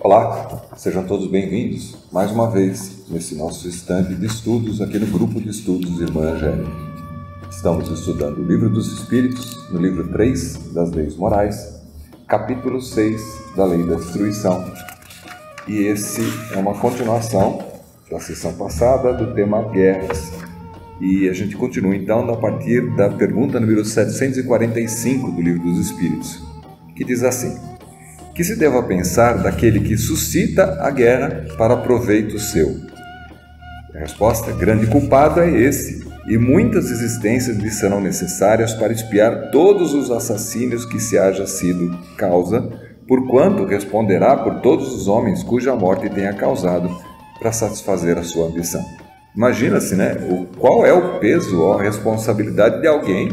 Olá, sejam todos bem-vindos mais uma vez nesse nosso instante de estudos aqui no grupo de estudos Irmã Angélica. Estamos estudando o Livro dos Espíritos, no livro 3 das Leis Morais, capítulo 6 da Lei da Destruição. E esse é uma continuação da sessão passada do tema Guerras. E a gente continua então a partir da pergunta número 745 do Livro dos Espíritos, que diz assim: que se deva pensar daquele que suscita a guerra para proveito seu? A resposta: grande culpado é esse, e muitas existências lhe serão necessárias para expiar todos os assassínios que se haja sido causa, porquanto responderá por todos os homens cuja morte tenha causado, para satisfazer a sua ambição. Imagina-se, né? Qual é o peso ou a responsabilidade de alguém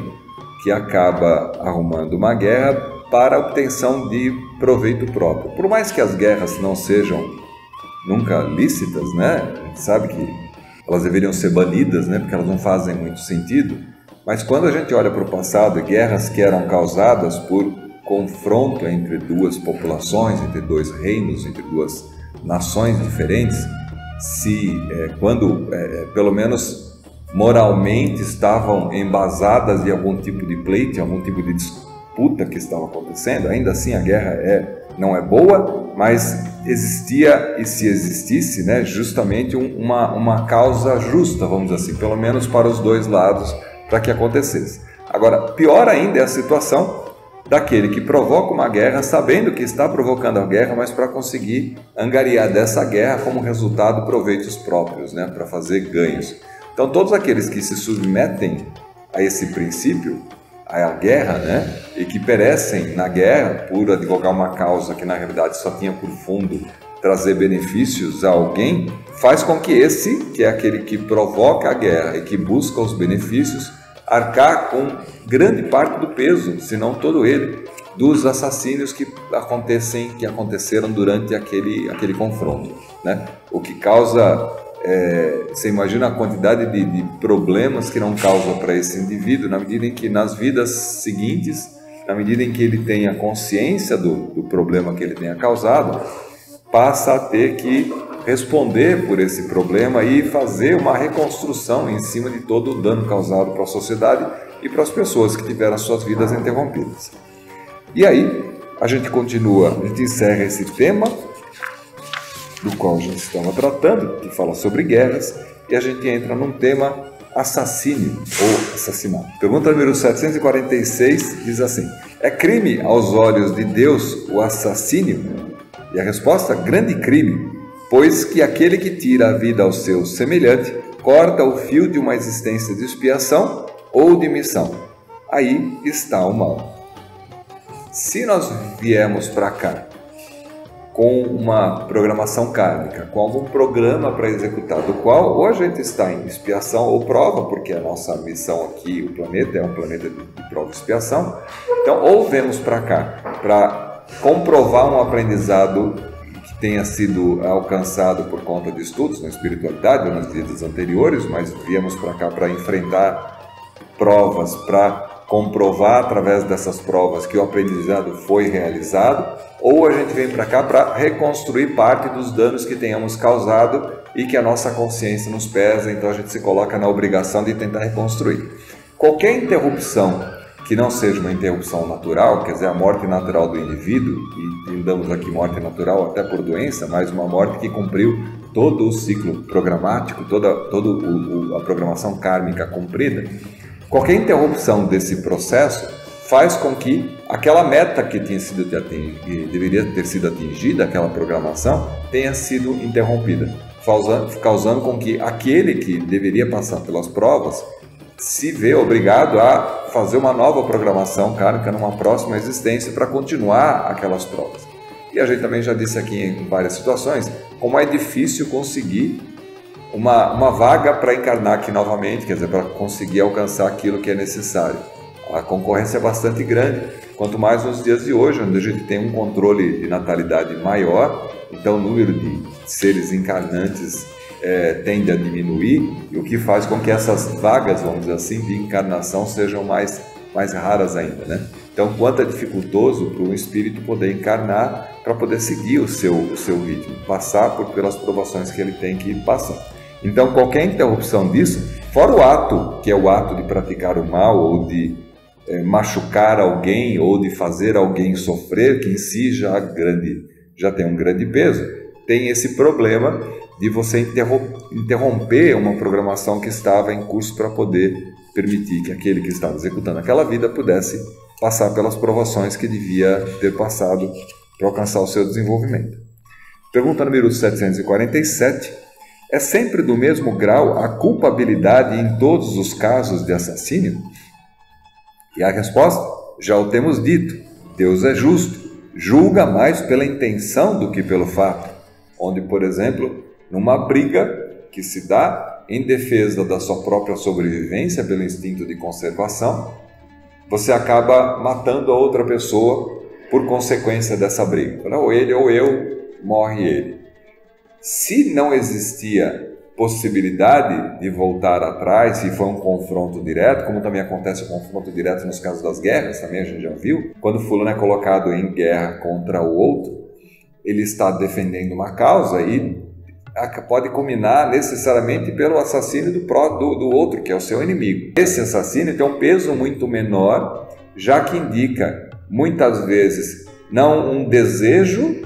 que acaba arrumando uma guerra para a obtenção de proveito próprio. Por mais que as guerras não sejam nunca lícitas, né? A gente sabe que elas deveriam ser banidas, né? Porque elas não fazem muito sentido. Mas quando a gente olha para o passado, guerras que eram causadas por confronto entre duas populações, entre dois reinos, entre duas nações diferentes, quando pelo menos moralmente estavam embasadas em algum tipo de pleito, em algum tipo de disputa que estava acontecendo, ainda assim a guerra não é boa, mas existia, e se existisse, né, justamente uma causa justa, vamos dizer assim, pelo menos para os dois lados, para que acontecesse. Agora, pior ainda é a situação daquele que provoca uma guerra sabendo que está provocando a guerra, mas para conseguir angariar dessa guerra como resultado proveitos próprios, né, para fazer ganhos. Então todos aqueles que se submetem a esse princípio, a guerra, né, e que perecem na guerra por advogar uma causa que na realidade só tinha por fundo trazer benefícios a alguém, faz com que esse, que é aquele que provoca a guerra e que busca os benefícios, arcar com grande parte do peso, se não todo ele, dos assassínios que aconteceram durante aquele confronto, né? O que causa, você imagina a quantidade de problemas que não causa para esse indivíduo, na medida em que nas vidas seguintes, na medida em que ele tenha consciência do problema que ele tenha causado, passa a ter que responder por esse problema e fazer uma reconstrução em cima de todo o dano causado para a sociedade e para as pessoas que tiveram as suas vidas interrompidas. E aí, a gente encerra esse tema do qual a gente estava tratando, que fala sobre guerras, e a gente entra num tema assassínio ou assassinato. Pergunta número 746 diz assim: é crime aos olhos de Deus o assassínio? E a resposta: grande crime, pois que aquele que tira a vida ao seu semelhante corta o fio de uma existência de expiação ou de missão. Aí está o mal. Se nós viemos para cá com uma programação kármica, com algum programa para executar, do qual ou a gente está em expiação ou prova, porque a nossa missão aqui, o planeta, é um planeta de prova e expiação, então ou viemos para cá para comprovar um aprendizado que tenha sido alcançado por conta de estudos na espiritualidade ou nas vidas anteriores, mas viemos para cá para enfrentar provas, para comprovar através dessas provas que o aprendizado foi realizado, ou a gente vem para cá para reconstruir parte dos danos que tenhamos causado e que a nossa consciência nos pesa, então a gente se coloca na obrigação de tentar reconstruir. Qualquer interrupção que não seja uma interrupção natural, quer dizer, a morte natural do indivíduo, e damos aqui morte natural até por doença, mas uma morte que cumpriu todo o ciclo programático, toda a programação kármica cumprida, qualquer interrupção desse processo faz com que aquela meta que deveria ter sido atingida, aquela programação, tenha sido interrompida, causando com que aquele que deveria passar pelas provas se vê obrigado a fazer uma nova programação kármica numa próxima existência para continuar aquelas provas. E a gente também já disse aqui em várias situações como é difícil conseguir uma vaga para encarnar aqui novamente, quer dizer, para conseguir alcançar aquilo que é necessário. A concorrência é bastante grande, quanto mais nos dias de hoje, onde a gente tem um controle de natalidade maior, então o número de seres encarnantes tende a diminuir, e o que faz com que essas vagas, vamos dizer assim, de encarnação sejam mais raras ainda, né? Então, quanto é dificultoso para um espírito poder encarnar para poder seguir o seu ritmo, passar pelas provações que ele tem que passar. Então, qualquer interrupção disso, fora o ato, que é o ato de praticar o mal ou de machucar alguém ou de fazer alguém sofrer, que em si já tem um grande peso, tem esse problema de você interromper uma programação que estava em curso para poder permitir que aquele que estava executando aquela vida pudesse passar pelas provações que devia ter passado para alcançar o seu desenvolvimento. Pergunta número 747. É sempre do mesmo grau a culpabilidade em todos os casos de assassínio? E a resposta? Já o temos dito. Deus é justo, julga mais pela intenção do que pelo fato. Onde, por exemplo, numa briga que se dá em defesa da sua própria sobrevivência pelo instinto de conservação, você acaba matando a outra pessoa por consequência dessa briga. Ou ele ou eu, morre ele. Se não existia possibilidade de voltar atrás, se foi um confronto direto, como também acontece o confronto direto nos casos das guerras, também a gente já viu, quando fulano é colocado em guerra contra o outro, ele está defendendo uma causa e pode culminar necessariamente pelo assassínio do outro, que é o seu inimigo. Esse assassínio tem um peso muito menor, já que indica, muitas vezes, não um desejo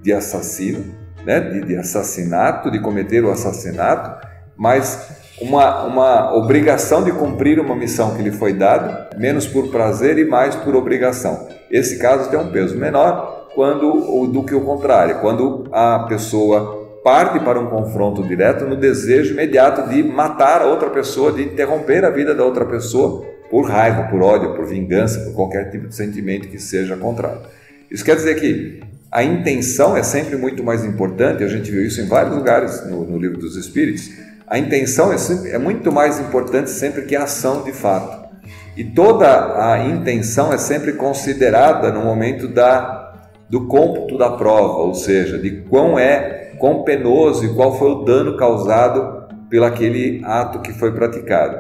de assassino, né, de assassinato, de cometer o assassinato, mas uma obrigação de cumprir uma missão que lhe foi dada, menos por prazer e mais por obrigação. Esse caso tem um peso menor do que o contrário, quando a pessoa parte para um confronto direto no desejo imediato de matar a outra pessoa, de interromper a vida da outra pessoa por raiva, por ódio, por vingança, por qualquer tipo de sentimento que seja contrário. Isso quer dizer que a intenção é sempre muito mais importante, a gente viu isso em vários lugares no Livro dos Espíritos. A intenção é muito mais importante sempre que a ação de fato. E toda a intenção é sempre considerada no momento do cômputo da prova, ou seja, de quão penoso e qual foi o dano causado pelo aquele ato que foi praticado.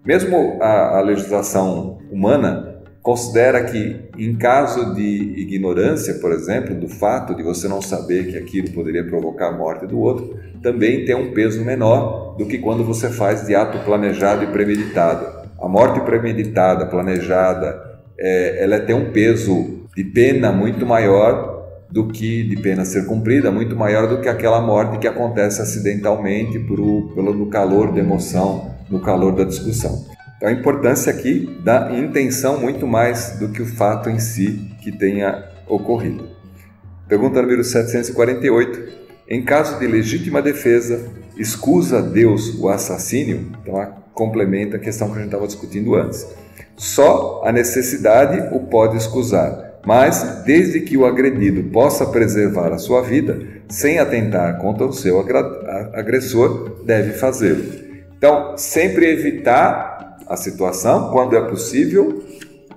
Mesmo a legislação humana considera que, em caso de ignorância, por exemplo, do fato de você não saber que aquilo poderia provocar a morte do outro, também tem um peso menor do que quando você faz de ato planejado e premeditado. A morte premeditada, planejada, ela tem um peso de pena muito maior do que de pena a ser cumprida, muito maior do que aquela morte que acontece acidentalmente no calor da emoção, no calor da discussão. Então a importância aqui da intenção muito mais do que o fato em si que tenha ocorrido. Pergunta número 748. Em caso de legítima defesa, escusa Deus o assassínio? Então complementa a questão que a gente estava discutindo antes. Só a necessidade o pode escusar, mas desde que o agredido possa preservar a sua vida, sem atentar contra o seu agressor, deve fazê-lo. Então, sempre evitar a situação, quando é possível,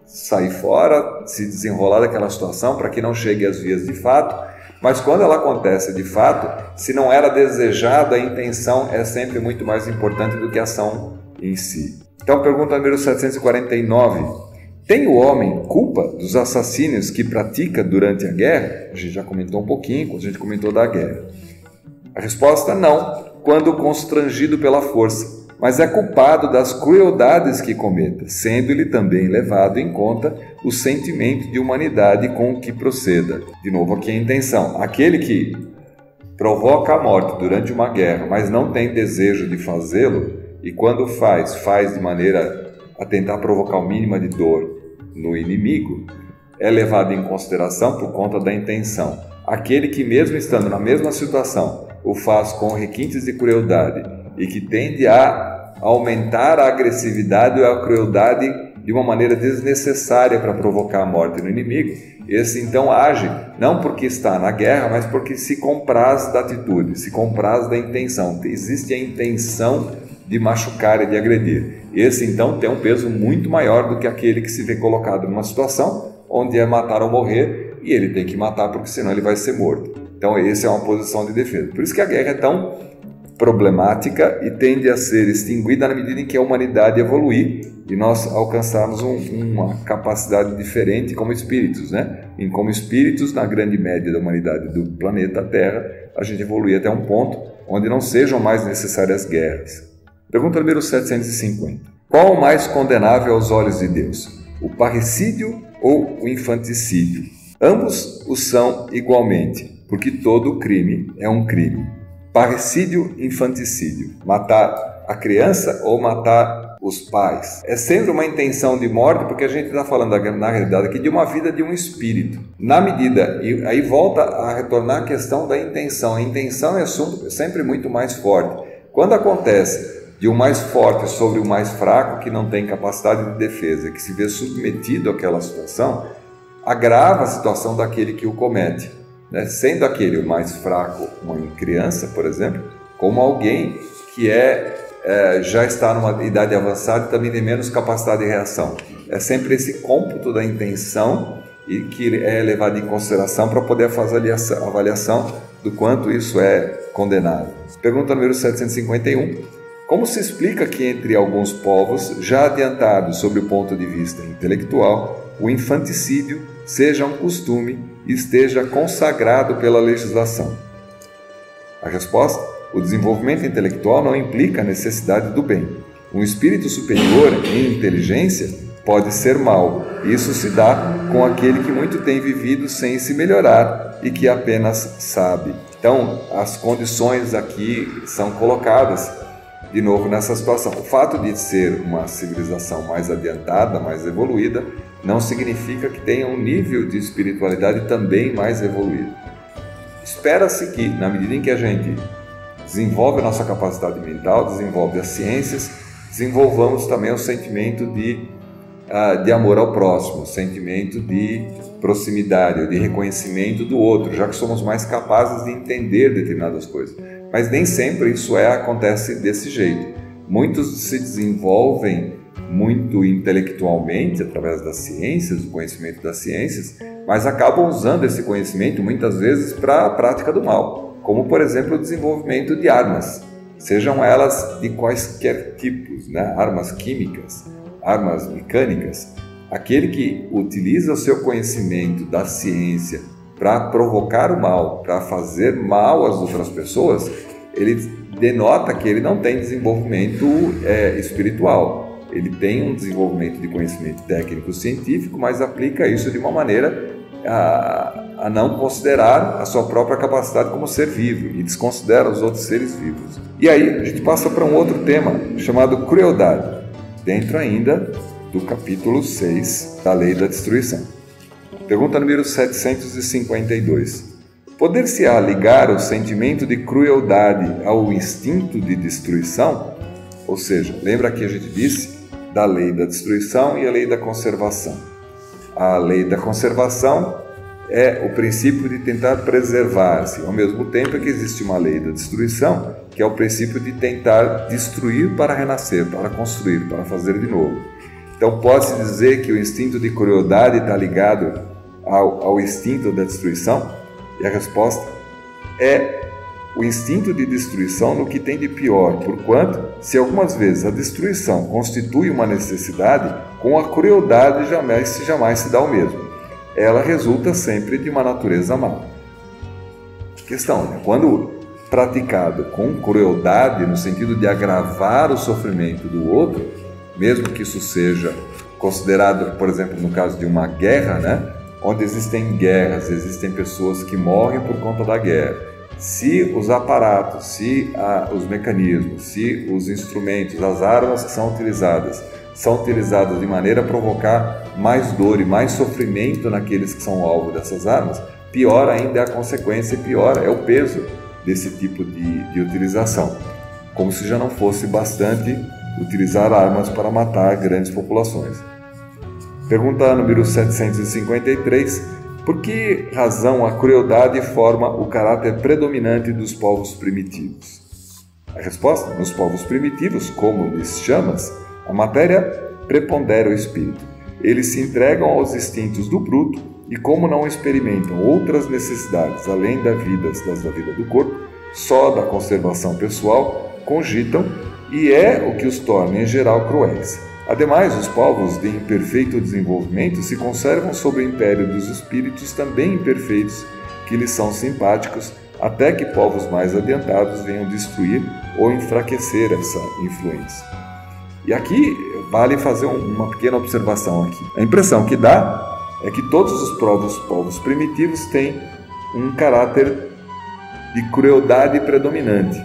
sair fora, se desenrolar daquela situação para que não chegue às vias de fato, mas quando ela acontece de fato, se não era desejada, a intenção é sempre muito mais importante do que a ação em si. Então, pergunta número 749. Tem o homem culpa dos assassínios que pratica durante a guerra? A gente já comentou um pouquinho, quando a gente comentou da guerra. A resposta: não, quando constrangido pela força, mas é culpado das crueldades que cometa, sendo-lhe também levado em conta o sentimento de humanidade com o que proceda. De novo aqui a intenção. Aquele que provoca a morte durante uma guerra, mas não tem desejo de fazê-lo, e quando faz de maneira a tentar provocar o mínimo de dor no inimigo, é levado em consideração por conta da intenção. Aquele que, mesmo estando na mesma situação, o faz com requintes de crueldade e que tende a aumentar a agressividade ou a crueldade de uma maneira desnecessária para provocar a morte no inimigo, esse então age não porque está na guerra, mas porque se compraz da atitude, se compraz da intenção. Existe a intenção de machucar e de agredir. Esse então tem um peso muito maior do que aquele que se vê colocado numa situação onde é matar ou morrer e ele tem que matar porque senão ele vai ser morto. Então essa é uma posição de defesa. Por isso que a guerra é tão problemática e tende a ser extinguida na medida em que a humanidade evoluir e nós alcançarmos uma capacidade diferente como espíritos, né? E como espíritos, na grande média da humanidade do planeta Terra, a gente evoluir até um ponto onde não sejam mais necessárias guerras. Pergunta número 750. Qual o mais condenável aos olhos de Deus? O parricídio ou o infanticídio? Ambos o são igualmente, porque todo crime é um crime. Parricídio, infanticídio. Matar a criança ou matar os pais. É sempre uma intenção de morte, porque a gente está falando, na realidade, aqui de uma vida de um espírito. Na medida, e aí volta a retornar a questão da intenção. A intenção é sempre muito mais forte. Quando acontece de um mais forte sobre o mais fraco, que não tem capacidade de defesa, que se vê submetido àquela situação, agrava a situação daquele que o comete. Né? Sendo aquele o mais fraco, uma criança, por exemplo, como alguém que já está numa idade avançada e também tem menos capacidade de reação. É sempre esse cômputo da intenção e que é levado em consideração para poder fazer a avaliação do quanto isso é condenável. Pergunta número 751. Como se explica que entre alguns povos já adiantados sob o ponto de vista intelectual, o infanticídio seja um costume e esteja consagrado pela legislação? A resposta: o desenvolvimento intelectual não implica a necessidade do bem. Um espírito superior em inteligência pode ser mau. Isso se dá com aquele que muito tem vivido sem se melhorar e que apenas sabe. Então, as condições aqui são colocadas de novo nessa situação. O fato de ser uma civilização mais adiantada, mais evoluída, não significa que tenha um nível de espiritualidade também mais evoluído. Espera-se que, na medida em que a gente desenvolve a nossa capacidade mental, desenvolve as ciências, desenvolvamos também o sentimento de amor ao próximo, o sentimento de proximidade, de reconhecimento do outro, já que somos mais capazes de entender determinadas coisas. Mas nem sempre isso acontece desse jeito. Muitos se desenvolvem muito intelectualmente através das ciências, do conhecimento das ciências, mas acabam usando esse conhecimento muitas vezes para a prática do mal, como por exemplo o desenvolvimento de armas, sejam elas de quaisquer tipos, né? Armas químicas, armas mecânicas. Aquele que utiliza o seu conhecimento da ciência para provocar o mal, para fazer mal às outras pessoas, ele denota que ele não tem desenvolvimento espiritual. Ele tem um desenvolvimento de conhecimento técnico-científico, mas aplica isso de uma maneira a não considerar a sua própria capacidade como ser vivo e desconsidera os outros seres vivos. E aí a gente passa para um outro tema chamado crueldade, dentro ainda do capítulo 6 da Lei da Destruição. Pergunta número 752. Poder-se-á ligar o sentimento de crueldade ao instinto de destruição? Ou seja, lembra que a gente disse da lei da destruição e a lei da conservação. A lei da conservação é o princípio de tentar preservar-se, ao mesmo tempo que existe uma lei da destruição, que é o princípio de tentar destruir para renascer, para construir, para fazer de novo. Então pode-se dizer que o instinto de crueldade está ligado ao instinto da destruição? E a resposta é o instinto de destruição no que tem de pior, porquanto, se algumas vezes a destruição constitui uma necessidade, com a crueldade jamais se dá o mesmo. Ela resulta sempre de uma natureza má. Questão, né? Quando praticado com crueldade, no sentido de agravar o sofrimento do outro, mesmo que isso seja considerado, por exemplo, no caso de uma guerra, né? Onde existem guerras, existem pessoas que morrem por conta da guerra. Se os aparatos, se os mecanismos, se os instrumentos, as armas que são utilizadas de maneira a provocar mais dor e mais sofrimento naqueles que são alvo dessas armas, pior ainda é a consequência e pior é o peso desse tipo de utilização. Como se já não fosse bastante utilizar armas para matar grandes populações. Pergunta número 753. Por que razão a crueldade forma o caráter predominante dos povos primitivos? A resposta: nos povos primitivos, como lhes chamas, a matéria prepondera o espírito. Eles se entregam aos instintos do bruto e, como não experimentam outras necessidades além da vida do corpo, só da conservação pessoal, cogitam, e é o que os torna em geral cruéis. Ademais, os povos de imperfeito desenvolvimento se conservam sob o império dos espíritos também imperfeitos, que lhes são simpáticos, até que povos mais adiantados venham destruir ou enfraquecer essa influência. E aqui vale fazer uma pequena observação aqui. A impressão que dá é que todos os povos primitivos têm um caráter de crueldade predominante.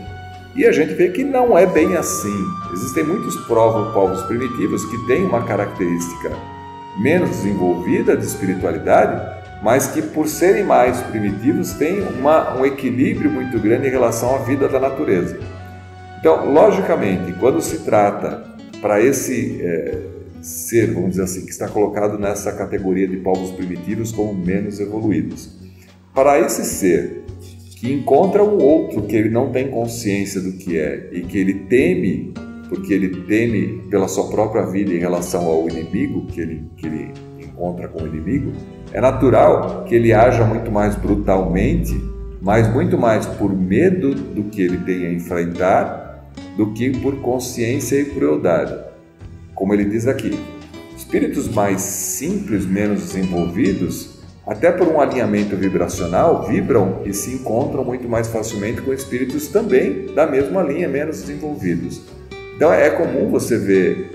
E a gente vê que não é bem assim. Existem muitos povos primitivos que têm uma característica menos desenvolvida de espiritualidade, mas que, por serem mais primitivos, têm um equilíbrio muito grande em relação à vida da natureza. Então, logicamente, quando se trata para esse ser, vamos dizer assim, que está colocado nessa categoria de povos primitivos como menos evoluídos, para esse ser que encontra um outro que ele não tem consciência do que é e que ele teme, porque ele teme pela sua própria vida em relação ao inimigo que ele encontra como inimigo, é natural que ele haja muito mais brutalmente, mas muito mais por medo do que ele tem a enfrentar do que por consciência e crueldade. Como ele diz aqui, espíritos mais simples, menos desenvolvidos, até por um alinhamento vibracional, vibram e se encontram muito mais facilmente com espíritos também da mesma linha, menos desenvolvidos. Então é comum você ver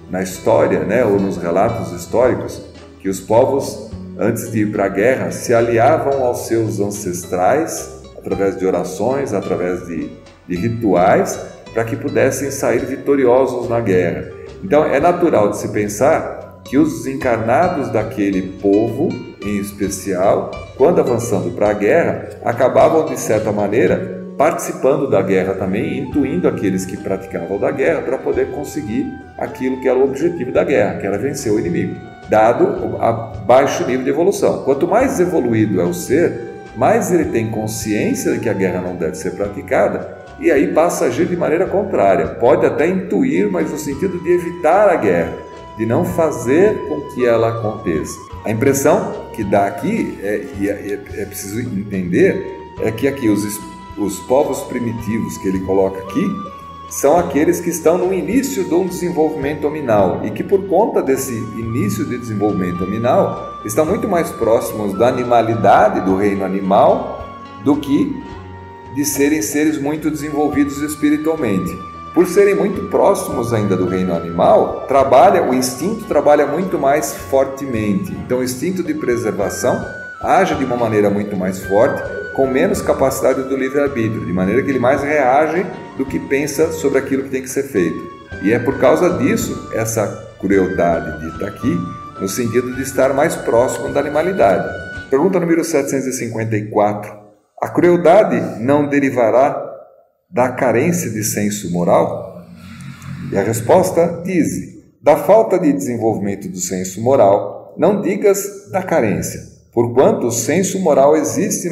na história, ou nos relatos históricos, que os povos, antes de ir para a guerra, se aliavam aos seus ancestrais, através de orações, através de rituais, para que pudessem sair vitoriosos na guerra. Então é natural de se pensar que os desencarnados daquele povo, em especial, quando avançando para a guerra, acabavam, de certa maneira, participando da guerra também, intuindo aqueles que praticavam da guerra para poder conseguir aquilo que era o objetivo da guerra, que era vencer o inimigo, dado a baixo nível de evolução. Quanto mais evoluído é o ser, mais ele tem consciência de que a guerra não deve ser praticada, e aí passa a agir de maneira contrária. Pode até intuir, mas no sentido de evitar a guerra, de não fazer com que ela aconteça. A impressão que dá aqui, é preciso entender, é que aqui os povos primitivos que ele coloca aqui são aqueles que estão no início de um desenvolvimento hominal e que, por conta desse início de desenvolvimento hominal, estão muito mais próximos da animalidade, do reino animal, do que de serem seres muito desenvolvidos espiritualmente. Por serem muito próximos ainda do reino animal, o instinto trabalha muito mais fortemente. Então, o instinto de preservação age de uma maneira muito mais forte, com menos capacidade do livre-arbítrio, de maneira que ele mais reage do que pensa sobre aquilo que tem que ser feito. E é por causa disso, essa crueldade dita aqui, no sentido de estar mais próximo da animalidade. Pergunta número 754. A crueldade não derivará da carência de senso moral? E a resposta diz: da falta de desenvolvimento do senso moral, não digas da carência, porquanto o senso moral existe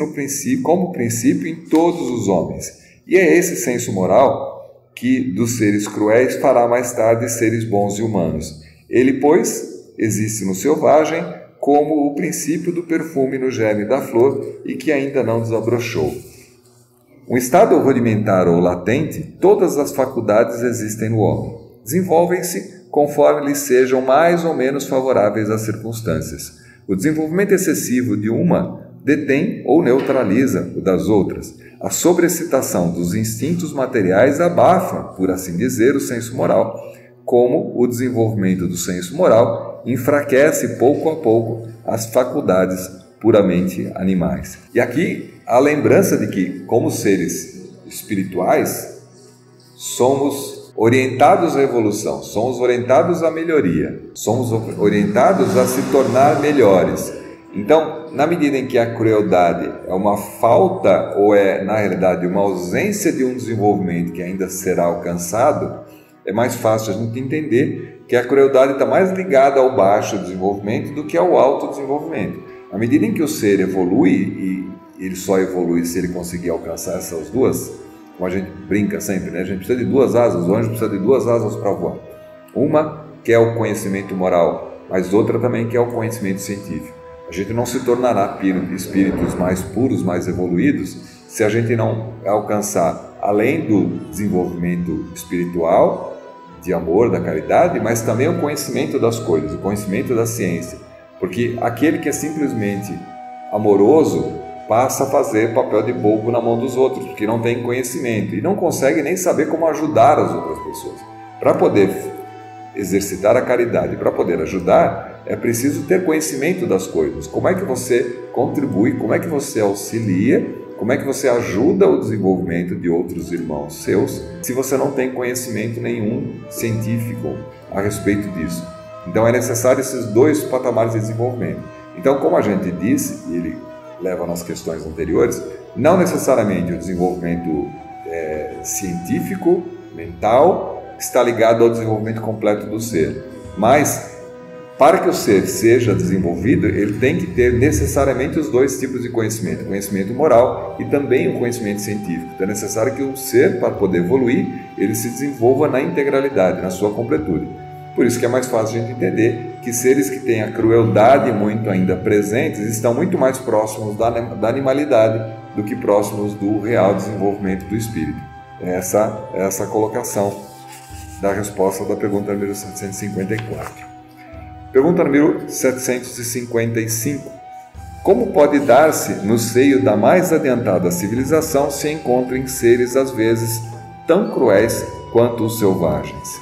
como princípio em todos os homens. E é esse senso moral que dos seres cruéis fará mais tarde seres bons e humanos. Ele, pois, existe no selvagem como o princípio do perfume no germe da flor e que ainda não desabrochou. Um estado rudimentar ou latente, todas as faculdades existem no homem. Desenvolvem-se conforme lhes sejam mais ou menos favoráveis às circunstâncias. O desenvolvimento excessivo de uma detém ou neutraliza o das outras. A sobreexcitação dos instintos materiais abafa, por assim dizer, o senso moral, como o desenvolvimento do senso moral enfraquece pouco a pouco as faculdades puramente animais. E aqui a lembrança de que, como seres espirituais, somos orientados à evolução, somos orientados à melhoria, somos orientados a se tornar melhores. Então, na medida em que a crueldade é uma falta ou é, na realidade, uma ausência de um desenvolvimento que ainda será alcançado, é mais fácil a gente entender que a crueldade está mais ligada ao baixo desenvolvimento do que ao alto desenvolvimento. À medida em que o ser evolui, e ele só evolui se ele conseguir alcançar essas duas, como a gente brinca sempre, né? A gente precisa de duas asas, o anjo precisa de duas asas para voar. Uma que é o conhecimento moral, mas outra também que é o conhecimento científico. A gente não se tornará espíritos mais puros, mais evoluídos, se a gente não alcançar, além do desenvolvimento espiritual, de amor, da caridade, mas também o conhecimento das coisas, o conhecimento da ciência. Porque aquele que é simplesmente amoroso passa a fazer papel de bobo na mão dos outros, porque não tem conhecimento e não consegue nem saber como ajudar as outras pessoas. Para poder exercitar a caridade, para poder ajudar, é preciso ter conhecimento das coisas. Como é que você contribui, como é que você auxilia, como é que você ajuda o desenvolvimento de outros irmãos seus, se você não tem conhecimento nenhum científico a respeito disso. Então é necessário esses dois patamares de desenvolvimento. Então, como a gente disse, e ele leva nas questões anteriores, não necessariamente o desenvolvimento científico, mental, está ligado ao desenvolvimento completo do ser. Mas, para que o ser seja desenvolvido, ele tem que ter necessariamente os dois tipos de conhecimento, o conhecimento moral e também o conhecimento científico. Então é necessário que o ser, para poder evoluir, ele se desenvolva na integralidade, na sua completude. Por isso que é mais fácil a gente entender que seres que têm a crueldade muito ainda presentes estão muito mais próximos da animalidade do que próximos do real desenvolvimento do espírito. Essa é essa colocação da resposta da pergunta número 754. Pergunta número 755. Como pode dar-se no seio da mais adiantada civilização se encontrem seres às vezes tão cruéis quanto os selvagens?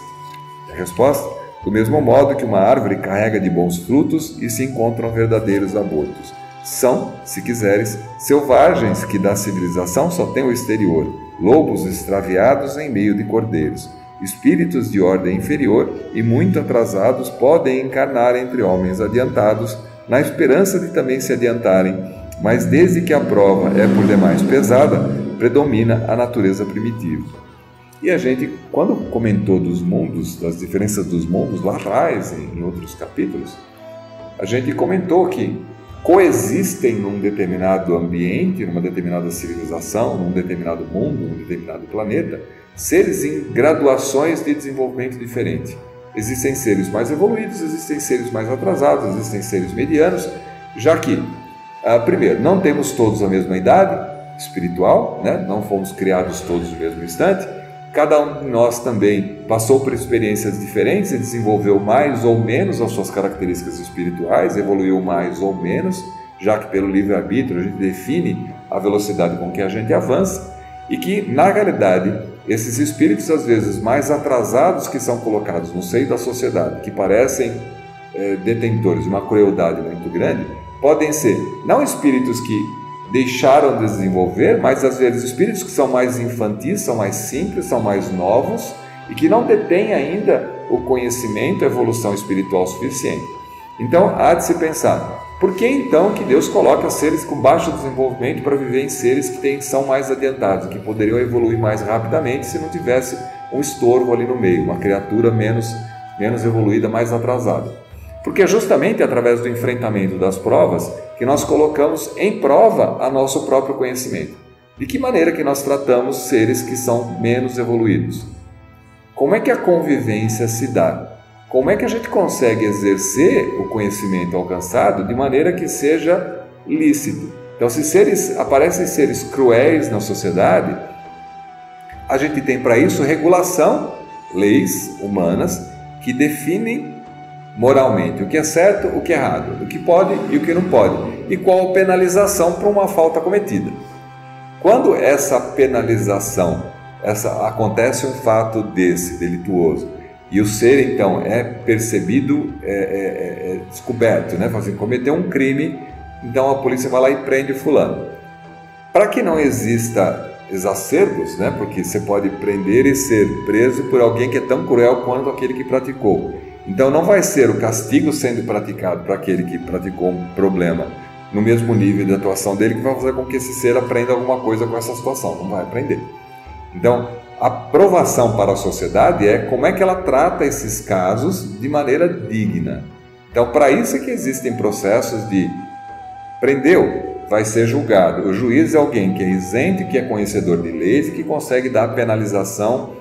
A resposta: do mesmo modo que uma árvore carrega de bons frutos e se encontram verdadeiros abortos. São, se quiseres, selvagens que da civilização só têm o exterior, lobos extraviados em meio de cordeiros. Espíritos de ordem inferior e muito atrasados podem encarnar entre homens adiantados, na esperança de também se adiantarem, mas desde que a prova é por demais pesada, predomina a natureza primitiva. E a gente, quando comentou dos mundos, das diferenças dos mundos lá atrás, em outros capítulos, a gente comentou que coexistem num determinado ambiente, numa determinada civilização, num determinado mundo, num determinado planeta, seres em graduações de desenvolvimento diferente. Existem seres mais evoluídos, existem seres mais atrasados, existem seres medianos, já que, primeiro, não temos todos a mesma idade espiritual, né? Não fomos criados todos no mesmo instante. Cada um de nós também passou por experiências diferentes e desenvolveu mais ou menos as suas características espirituais, evoluiu mais ou menos, já que pelo livre-arbítrio a gente define a velocidade com que a gente avança, e que, na realidade, esses espíritos às vezes mais atrasados que são colocados no seio da sociedade, que parecem detentores de uma crueldade muito grande, podem ser não espíritos que deixaram de desenvolver, mas às vezes espíritos que são mais infantis, são mais simples, são mais novos e que não detêm ainda o conhecimento, a evolução espiritual suficiente. Então, há de se pensar, por que então que Deus coloca seres com baixo desenvolvimento para viver em seres que são mais adiantados, que poderiam evoluir mais rapidamente se não tivesse um estorvo ali no meio, uma criatura menos evoluída, mais atrasada? Porque é justamente através do enfrentamento das provas que nós colocamos em prova a nosso próprio conhecimento. De que maneira que nós tratamos seres que são menos evoluídos? Como é que a convivência se dá? Como é que a gente consegue exercer o conhecimento alcançado de maneira que seja lícito? Então, se aparecem seres cruéis na sociedade, a gente tem para isso regulação, leis humanas que definem moralmente o que é certo, o que é errado, o que pode e o que não pode, e qual a penalização para uma falta cometida. Quando essa penalização, acontece um fato desse, delituoso, e o ser então é percebido, descoberto, né? Assim, cometeu um crime, então a polícia vai lá e prende o fulano. Para que não exista exacerbos, né? Porque você pode prender e ser preso por alguém que é tão cruel quanto aquele que praticou. Então não vai ser o castigo sendo praticado para aquele que praticou um problema no mesmo nível de atuação dele que vai fazer com que esse ser aprenda alguma coisa com essa situação. Não vai aprender. Então, a provação para a sociedade é como é que ela trata esses casos de maneira digna. Então, para isso é que existem processos de prendeu, vai ser julgado. O juiz é alguém que é isento, que é conhecedor de leis e que consegue dar penalização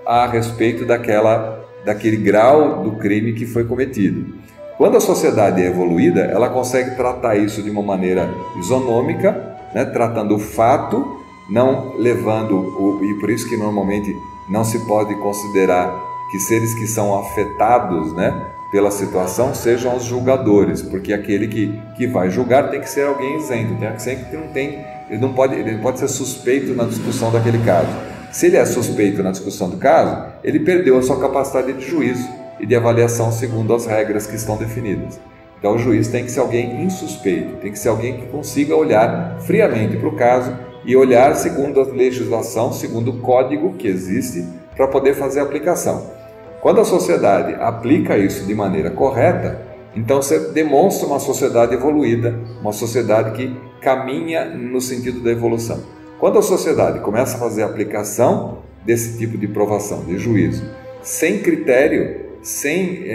a respeito daquele grau do crime que foi cometido. Quando a sociedade é evoluída, ela consegue tratar isso de uma maneira isonômica, né, tratando o fato não levando, e por isso que normalmente não se pode considerar que seres que são afetados, né, pela situação sejam os julgadores, porque aquele que vai julgar tem que ser alguém isento, tem que ser que não tem, ele não pode ser suspeito na discussão daquele caso. Se ele é suspeito na discussão do caso, ele perdeu a sua capacidade de juízo e de avaliação segundo as regras que estão definidas. Então o juiz tem que ser alguém insuspeito, tem que ser alguém que consiga olhar friamente para o caso e olhar segundo a legislação, segundo o código que existe para poder fazer a aplicação. Quando a sociedade aplica isso de maneira correta, então você demonstra uma sociedade evoluída, uma sociedade que caminha no sentido da evolução. Quando a sociedade começa a fazer a aplicação desse tipo de provação, de juízo, sem critério, sem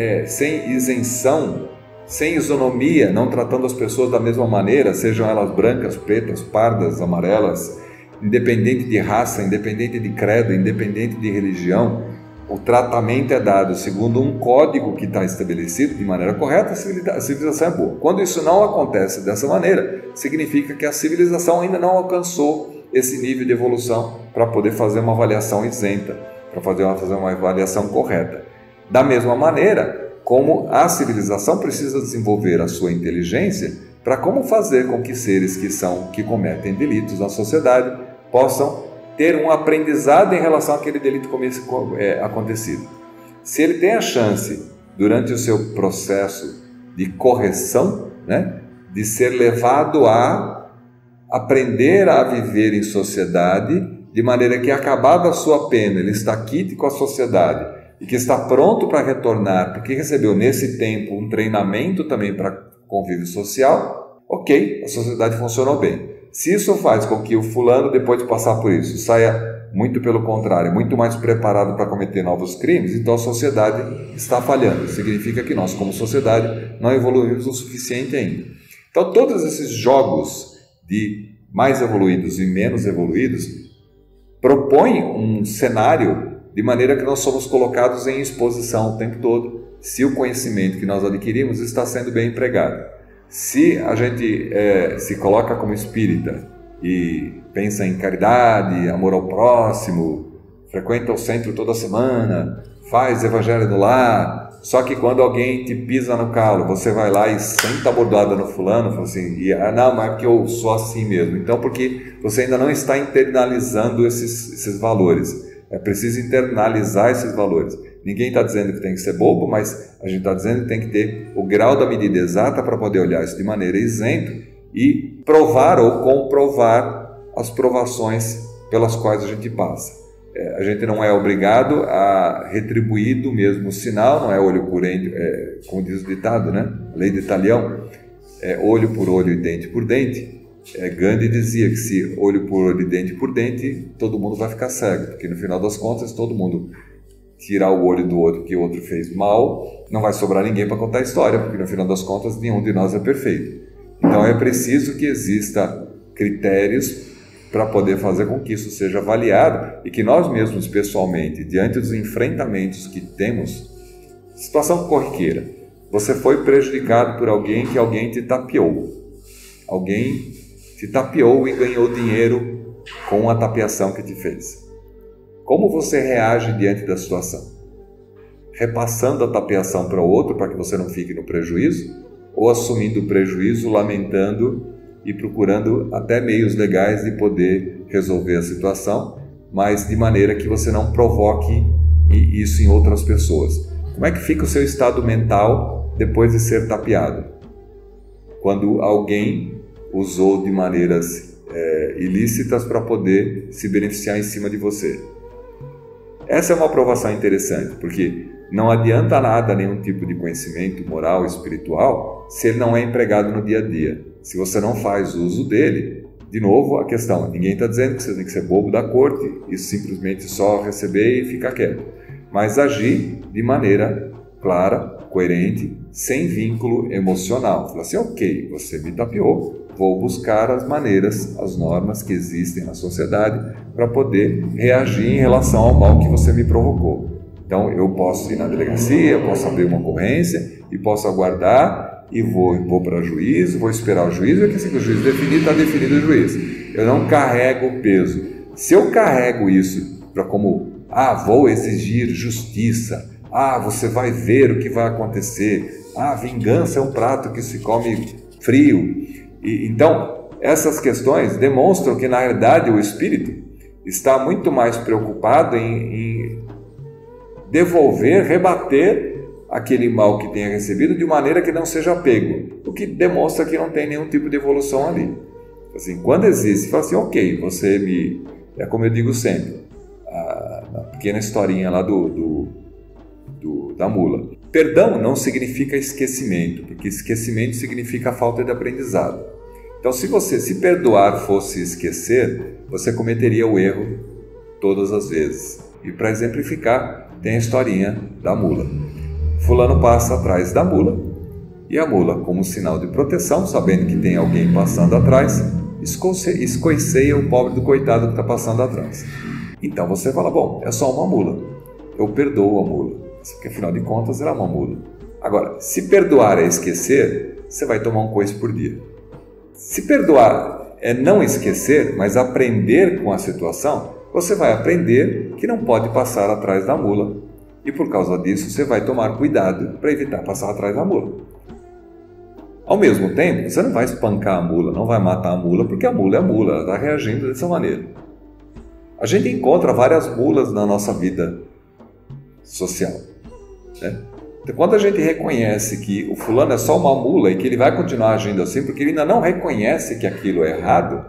isenção, sem isonomia, não tratando as pessoas da mesma maneira, sejam elas brancas, pretas, pardas, amarelas, independente de raça, independente de credo, independente de religião, o tratamento é dado segundo um código que está estabelecido de maneira correta, a civilização é boa. Quando isso não acontece dessa maneira, significa que a civilização ainda não alcançou esse nível de evolução para poder fazer uma avaliação isenta, para fazer uma avaliação correta. Da mesma maneira, como a civilização precisa desenvolver a sua inteligência para como fazer com que seres que cometem delitos na sociedade possam ter um aprendizado em relação àquele delito acontecido. Se ele tem a chance, durante o seu processo de correção, né, de ser levado a aprender a viver em sociedade, de maneira que, acabada a sua pena, ele está quite com a sociedade e que está pronto para retornar, porque recebeu nesse tempo um treinamento também para convívio social, ok, a sociedade funcionou bem. Se isso faz com que o fulano, depois de passar por isso, saia muito pelo contrário, muito mais preparado para cometer novos crimes, então a sociedade está falhando. Significa que nós, como sociedade, não evoluímos o suficiente ainda. Então, todos esses jogos de mais evoluídos e menos evoluídos propõem um cenário de maneira que nós somos colocados em exposição o tempo todo, se o conhecimento que nós adquirimos está sendo bem empregado. Se a gente se coloca como espírita e pensa em caridade, amor ao próximo, frequenta o centro toda semana, faz evangelho no lar, só que quando alguém te pisa no calo, você vai lá e senta a bordada no fulano, fala assim, não, mas é porque eu sou assim mesmo. Então, porque você ainda não está internalizando esses valores. É preciso internalizar esses valores. Ninguém está dizendo que tem que ser bobo, mas a gente está dizendo que tem que ter o grau da medida exata para poder olhar isso de maneira isenta e provar ou comprovar as provações pelas quais a gente passa. A gente não é obrigado a retribuir do mesmo sinal, não é olho por olho, como diz o ditado, né? Lei de Talião, olho por olho e dente por dente. Gandhi dizia que se olho por olho e dente por dente, todo mundo vai ficar cego, porque no final das contas, todo mundo tirar o olho do outro que o outro fez mal, não vai sobrar ninguém para contar a história, porque no final das contas, nenhum de nós é perfeito. Então é preciso que exista critérios para poder fazer com que isso seja avaliado e que nós mesmos, pessoalmente, diante dos enfrentamentos que temos, situação corriqueira, você foi prejudicado por alguém que alguém te tapeou. Alguém te tapeou e ganhou dinheiro com a tapeação que te fez. Como você reage diante da situação? Repassando a tapeação para o outro para que você não fique no prejuízo? Ou assumindo o prejuízo, lamentando e procurando até meios legais de poder resolver a situação, mas de maneira que você não provoque isso em outras pessoas? Como é que fica o seu estado mental depois de ser tapeado? Quando alguém usou de maneiras ilícitas para poder se beneficiar em cima de você. Essa é uma provação interessante, porque não adianta nada nenhum tipo de conhecimento moral, espiritual, se ele não é empregado no dia a dia. Se você não faz uso dele, de novo a questão, ninguém está dizendo que você tem que ser bobo da corte e simplesmente só receber e ficar quieto, mas agir de maneira clara, coerente, sem vínculo emocional. Fala assim, ok, você me tapeou, vou buscar as maneiras, as normas que existem na sociedade para poder reagir em relação ao mal que você me provocou. Então, eu posso ir na delegacia, posso abrir uma ocorrência e posso aguardar e vou para juízo, vou esperar o juízo, é que assim que o juiz definir, está definido o juízo. Eu não carrego o peso. Se eu carrego isso para como, vou exigir justiça, você vai ver o que vai acontecer, vingança é um prato que se come frio. Então, essas questões demonstram que, na realidade, o espírito está muito mais preocupado em devolver, rebater aquele mal que tenha recebido de maneira que não seja pego, o que demonstra que não tem nenhum tipo de evolução ali. Assim, quando existe, fala assim, ok, você me... É como eu digo sempre, a pequena historinha lá da mula. Perdão não significa esquecimento, porque esquecimento significa falta de aprendizado. Então, se perdoar fosse esquecer, você cometeria o erro todas as vezes. E para exemplificar, tem a historinha da mula. Fulano passa atrás da mula, e a mula, como sinal de proteção, sabendo que tem alguém passando atrás, escoiceia o pobre do coitado que está passando atrás. Então você fala, bom, é só uma mula, eu perdoo a mula, porque afinal de contas era uma mula. Agora, se perdoar é esquecer, você vai tomar um coice por dia. Se perdoar é não esquecer, mas aprender com a situação, você vai aprender que não pode passar atrás da mula. E por causa disso, você vai tomar cuidado para evitar passar atrás da mula. Ao mesmo tempo, você não vai espancar a mula, não vai matar a mula, porque a mula é mula, ela está reagindo dessa maneira. A gente encontra várias mulas na nossa vida social, né? Então, quando a gente reconhece que o fulano é só uma mula e que ele vai continuar agindo assim, porque ele ainda não reconhece que aquilo é errado,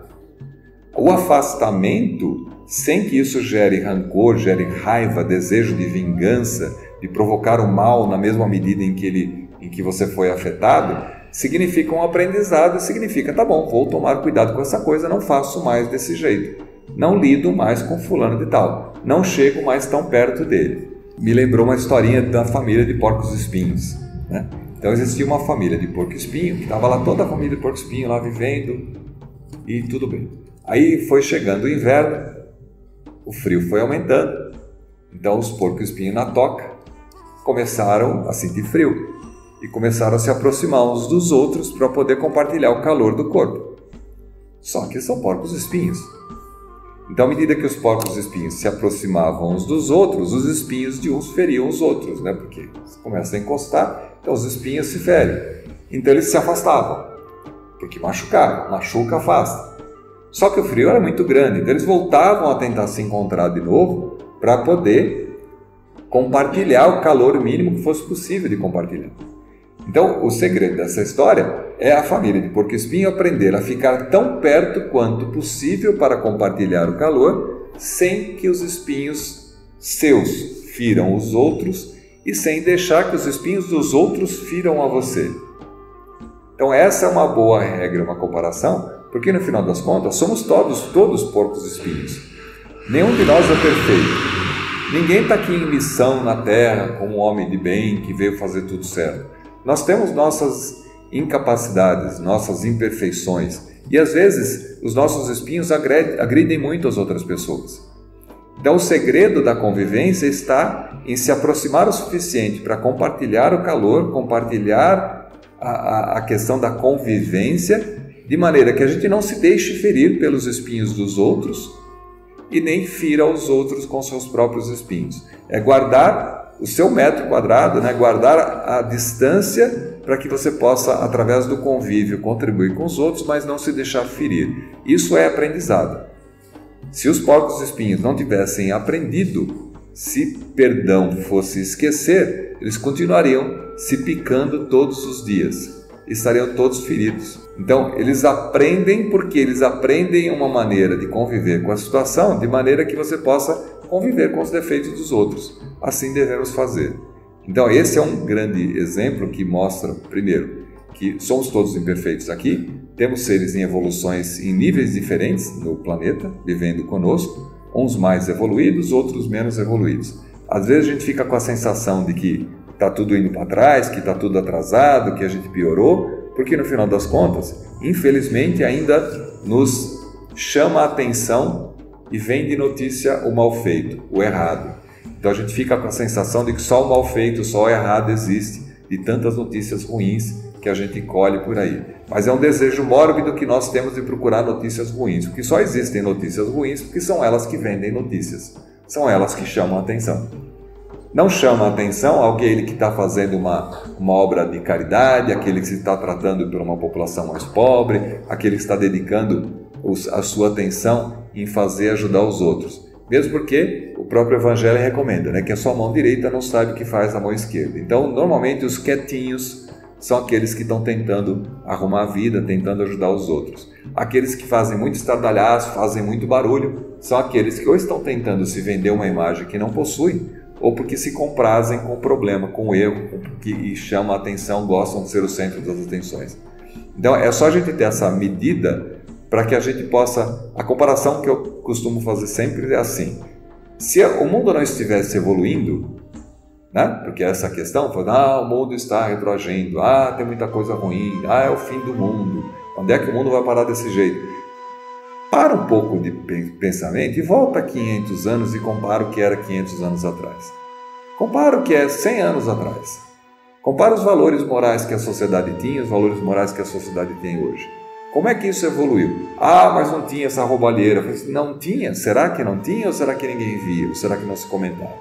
o afastamento, sem que isso gere rancor, gere raiva, desejo de vingança, de provocar o mal na mesma medida em que você foi afetado, significa um aprendizado, significa, tá bom, vou tomar cuidado com essa coisa, não faço mais desse jeito, não lido mais com fulano de tal, não chego mais tão perto dele. Me lembrou uma historinha da família de porcos-espinhos, né? Então existia uma família de porco-espinho, que estava lá toda a família de porco-espinho lá vivendo e tudo bem. Aí foi chegando o inverno, o frio foi aumentando, então os porcos-espinhos na toca começaram a sentir frio e começaram a se aproximar uns dos outros para poder compartilhar o calor do corpo. Só que são porcos-espinhos. Então, à medida que os porcos-espinhos se aproximavam uns dos outros, os espinhos de uns feriam os outros, né? Porque começa a encostar, então os espinhos se ferem. Então eles se afastavam, porque machuca, afasta. Só que o frio era muito grande, então eles voltavam a tentar se encontrar de novo para poder compartilhar o calor mínimo que fosse possível de compartilhar. Então, o segredo dessa história é a família de porco-espinho aprender a ficar tão perto quanto possível para compartilhar o calor, sem que os espinhos seus firam os outros e sem deixar que os espinhos dos outros firam a você. Então, essa é uma boa regra, uma comparação, porque no final das contas somos todos porcos-espinhos. Nenhum de nós é perfeito. Ninguém está aqui em missão na Terra como um homem de bem que veio fazer tudo certo. Nós temos nossas incapacidades, nossas imperfeições e às vezes os nossos espinhos agridem muito as outras pessoas. Então o segredo da convivência está em se aproximar o suficiente para compartilhar o calor, compartilhar a questão da convivência, de maneira que a gente não se deixe ferir pelos espinhos dos outros e nem fira os outros com seus próprios espinhos. É guardar o seu metro quadrado, né? Guardar a distância para que você possa, através do convívio, contribuir com os outros, mas não se deixar ferir. Isso é aprendizado. Se os porcos-espinhos não tivessem aprendido, se perdão fosse esquecer, eles continuariam se picando todos os dias. Estariam todos feridos. Então, eles aprendem porque eles aprendem uma maneira de conviver com a situação, de maneira que você possa conviver com os defeitos dos outros. Assim devemos fazer. Então, esse é um grande exemplo que mostra, primeiro, que somos todos imperfeitos aqui, temos seres em evoluções em níveis diferentes no planeta, vivendo conosco, uns mais evoluídos, outros menos evoluídos. Às vezes a gente fica com a sensação de que está tudo indo para trás, que está tudo atrasado, que a gente piorou, porque no final das contas, infelizmente, ainda nos chama a atenção e vem de notícia o mal feito, o errado. Então a gente fica com a sensação de que só o mal feito, só o errado existe, de tantas notícias ruins que a gente colhe por aí. Mas é um desejo mórbido que nós temos de procurar notícias ruins, porque só existem notícias ruins porque são elas que vendem notícias, são elas que chamam a atenção. Não chama a atenção alguém que está fazendo uma obra de caridade, aquele que se está tratando por uma população mais pobre, aquele que está dedicando a sua atenção em fazer ajudar os outros. Mesmo porque o próprio Evangelho recomenda, né, que a sua mão direita não sabe o que faz a mão esquerda. Então, normalmente, os quietinhos são aqueles que estão tentando arrumar a vida, tentando ajudar os outros. Aqueles que fazem muito estardalhaço, fazem muito barulho, são aqueles que ou estão tentando se vender uma imagem que não possuem, ou porque se comprazem com o problema, com o erro, e chamam a atenção, gostam de ser o centro das atenções. Então, é só a gente ter essa medida para que a gente possa... A comparação que eu costumo fazer sempre é assim: se o mundo não estivesse evoluindo, né? Porque essa questão, o mundo está retroagindo, tem muita coisa ruim, é o fim do mundo, onde é que o mundo vai parar desse jeito? Para um pouco de pensamento e volta 500 anos e compara o que era 500 anos atrás. Compara o que é 100 anos atrás. Compara os valores morais que a sociedade tinha, os valores morais que a sociedade tem hoje. Como é que isso evoluiu? Mas não tinha essa roubalheira. Não tinha? Será que não tinha ou será que ninguém via? Ou será que não se comentava?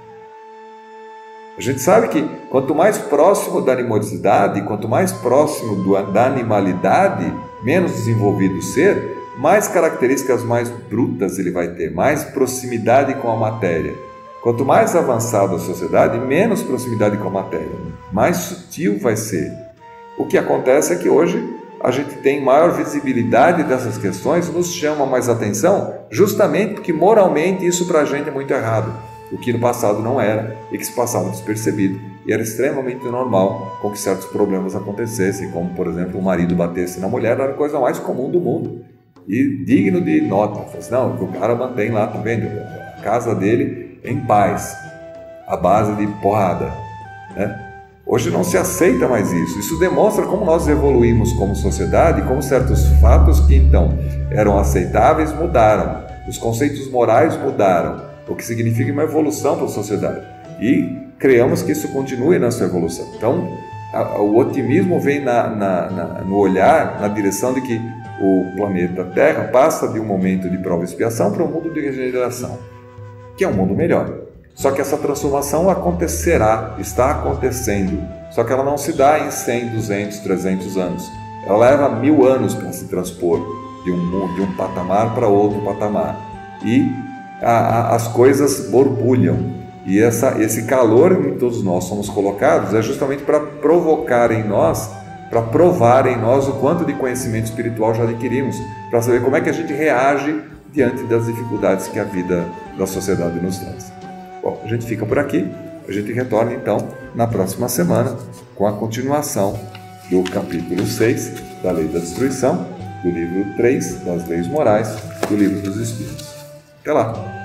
A gente sabe que quanto mais próximo da animosidade, quanto mais próximo da animalidade, menos desenvolvido o ser, mais características mais brutas ele vai ter, mais proximidade com a matéria. Quanto mais avançada a sociedade, menos proximidade com a matéria, mais sutil vai ser. O que acontece é que hoje a gente tem maior visibilidade dessas questões, nos chama mais atenção, justamente porque moralmente isso para a gente é muito errado. O que no passado não era e que se passava despercebido. E era extremamente normal com que certos problemas acontecessem, como, por exemplo, o marido batesse na mulher, era a coisa mais comum do mundo. E digno de nota. Não, o cara mantém lá, tá vendo? A casa dele em paz, à base de porrada, né? Hoje não se aceita mais isso. Isso demonstra como nós evoluímos como sociedade, como certos fatos que então eram aceitáveis mudaram. Os conceitos morais mudaram, o que significa uma evolução para a sociedade. E criamos que isso continue na sua evolução. Então, o otimismo vem no olhar, na direção de que o planeta Terra passa de um momento de prova e expiação para um mundo de regeneração, que é um mundo melhor. Só que essa transformação acontecerá, está acontecendo, só que ela não se dá em 100, 200, 300 anos. Ela leva 1000 anos para se transpor de um patamar para outro patamar. E as coisas borbulham. E esse calor em que todos nós somos colocados é justamente para provocar em nós, para provar em nós o quanto de conhecimento espiritual já adquirimos, para saber como é que a gente reage diante das dificuldades que a vida da sociedade nos traz. Bom, a gente fica por aqui, a gente retorna então na próxima semana com a continuação do capítulo 6 da Lei da Destruição, do livro 3 das Leis Morais, do Livro dos Espíritos. Até lá!